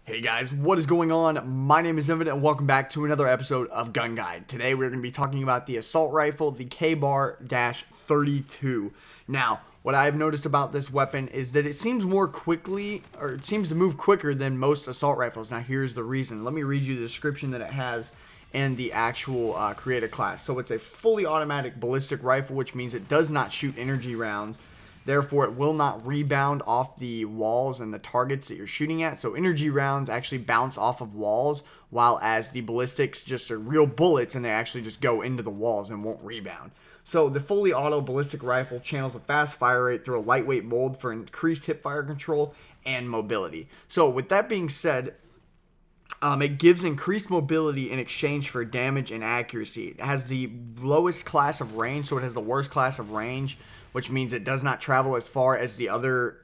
Hey guys, what is going on? My name is Evan and welcome back to another episode of Gun Guide. Today we're going to be talking about the assault rifle, the KBAR-32. Now, what I've noticed about this weapon is that it seems it seems to move quicker than most assault rifles. Now here's the reason. Let me read you the description that it has and the actual creator class. So it's a fully automatic ballistic rifle, which means it does not shoot energy rounds. Therefore, it will not rebound off the walls and the targets that you're shooting at. So energy rounds actually bounce off of walls, while as the ballistics just are real bullets and they actually just go into the walls and won't rebound. So the fully auto ballistic rifle channels a fast fire rate through a lightweight mold for increased hip fire control and mobility. So with that being said, it gives increased mobility in exchange for damage and accuracy. It has the lowest class of range, so it has the worst class of range, which means it does not travel as far as the other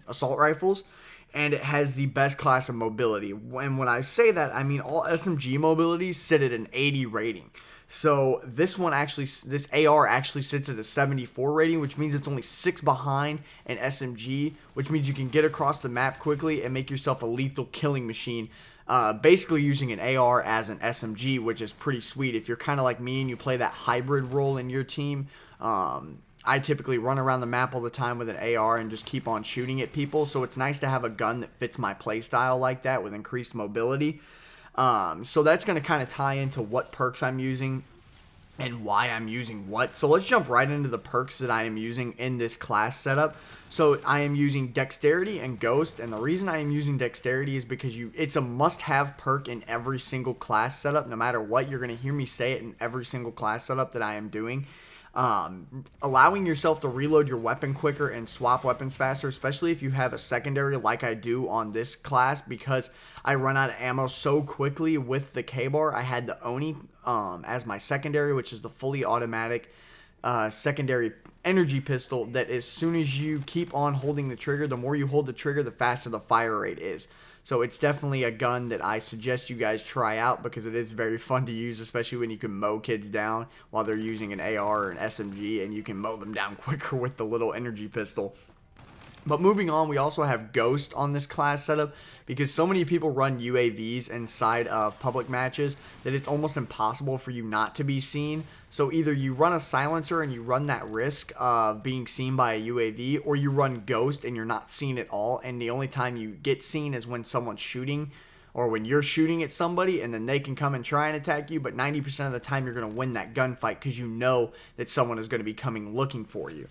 assault rifles, and it has the best class of mobility. And when I say that, I mean all SMG mobilities sit at an 80 rating. So this AR actually sits at a 74 rating, which means it's only 6 behind an SMG, which means you can get across the map quickly and make yourself a lethal killing machine. Basically using an AR as an SMG, which is pretty sweet. If you're kind of like me and you play that hybrid role in your team, I typically run around the map all the time with an AR and just keep on shooting at people. So it's nice to have a gun that fits my playstyle like that with increased mobility. So that's going to kind of tie into what perks I'm using and why I'm using what. So let's jump right into the perks that I am using in this class setup. So I am using Dexterity and Ghost, and the reason I am using Dexterity is because it's a must-have perk in every single class setup. No matter what, you're going to hear me say it in every single class setup that I am doing. Allowing yourself to reload your weapon quicker and swap weapons faster, especially if you have a secondary like I do on this class, because I run out of ammo so quickly with the KBAR. I had the Oni as my secondary, which is the fully automatic secondary energy pistol, that as soon as you keep on holding the trigger, the more you hold the trigger, the faster the fire rate is. So it's definitely a gun that I suggest you guys try out because it is very fun to use, especially when you can mow kids down while they're using an AR or an SMG, and you can mow them down quicker with the little energy pistol. But moving on, we also have Ghost on this class setup because so many people run UAVs inside of public matches that it's almost impossible for you not to be seen. So either you run a silencer and you run that risk of being seen by a UAV, or you run Ghost and you're not seen at all, and the only time you get seen is when someone's shooting or when you're shooting at somebody, and then they can come and try and attack you, but 90% of the time you're going to win that gunfight because you know that someone is going to be coming looking for you.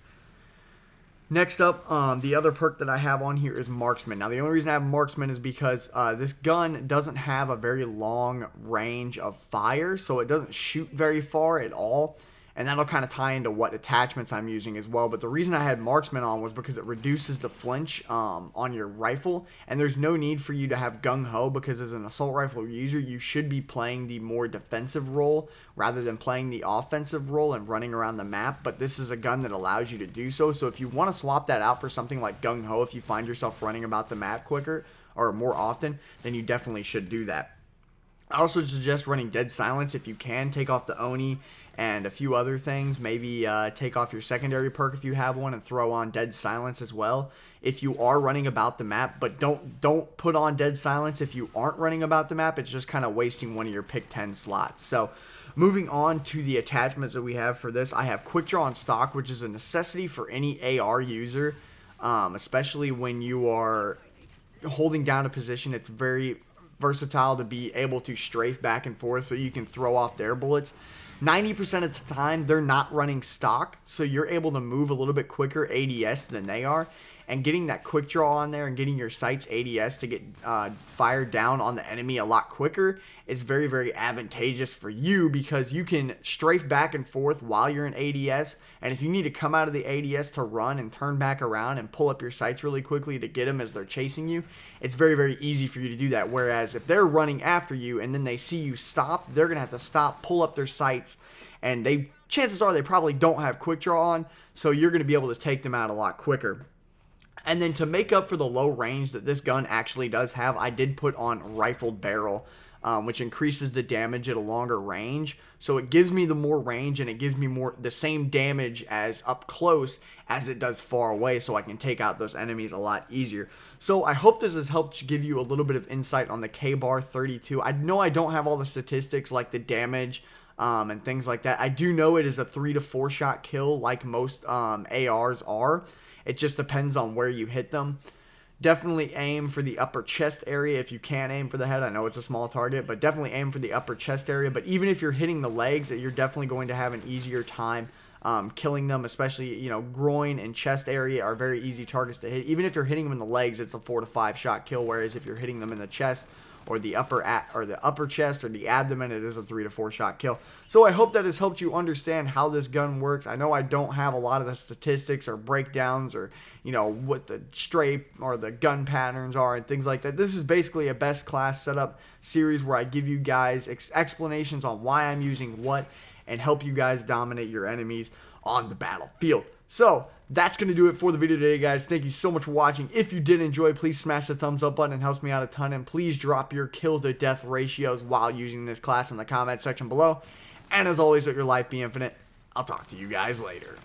Next up, the other perk that I have on here is Marksman. Now, the only reason I have Marksman is because this gun doesn't have a very long range of fire, so it doesn't shoot very far at all, and that'll kind of tie into what attachments I'm using as well. But the reason I had Marksman on was because it reduces the flinch on your rifle, and there's no need for you to have gung-ho, because as an assault rifle user, you should be playing the more defensive role rather than playing the offensive role and running around the map. But this is a gun that allows you to do so. So if you want to swap that out for something like gung-ho, if you find yourself running about the map quicker or more often, then you definitely should do that. I also suggest running Dead Silence if you can. Take off the Oni and a few other things. Maybe take off your secondary perk if you have one and throw on Dead Silence as well if you are running about the map. But don't put on Dead Silence if you aren't running about the map. It's just kind of wasting one of your pick 10 slots. So moving on to the attachments that we have for this, I have Quick Draw on stock, which is a necessity for any AR user, especially when you are holding down a position. It's very versatile to be able to strafe back and forth so you can throw off their bullets. 90% of the time, they're not running stock, so you're able to move a little bit quicker ADS than they are. And getting that quick draw on there and getting your sights ADS to get fired down on the enemy a lot quicker is very, very advantageous for you, because you can strafe back and forth while you're in ADS. And if you need to come out of the ADS to run and turn back around and pull up your sights really quickly to get them as they're chasing you, it's very, very easy for you to do that. Whereas if they're running after you and then they see you stop, they're going to have to stop, pull up their sights, and chances are they probably don't have quick draw on, so you're going to be able to take them out a lot quicker. And then to make up for the low range that this gun actually does have, I did put on rifled barrel which increases the damage at a longer range. So it gives me the more range, and it gives me the same damage as up close as it does far away, so I can take out those enemies a lot easier. So I hope this has helped give you a little bit of insight on the KBAR-32. I know I don't have all the statistics like the damage and things like that. I do know it is a 3 to 4 shot kill like most ARs are. It just depends on where you hit them. Definitely aim for the upper chest area if you can aim for the head. I know it's a small target, but definitely aim for the upper chest area. But even if you're hitting the legs, you're definitely going to have an easier time killing them, especially, you know, groin and chest area are very easy targets to hit. Even if you're hitting them in the legs, it's a 4 to 5 shot kill, whereas if you're hitting them in the chest or the upper chest or the abdomen, it is a 3 to 4 shot kill. So I hope that has helped you understand how this gun works. I know I don't have a lot of the statistics or breakdowns or, you know, what the strafe or the gun patterns are and things like that. This is basically a best class setup series where I give you guys explanations on why I'm using what and help you guys dominate your enemies on the battlefield. So that's going to do it for the video today, guys. Thank you so much for watching. If you did enjoy, please smash the thumbs up button. It helps me out a ton. And please drop your kill to death ratios while using this class in the comment section below. And as always, let your life be infinite. I'll talk to you guys later.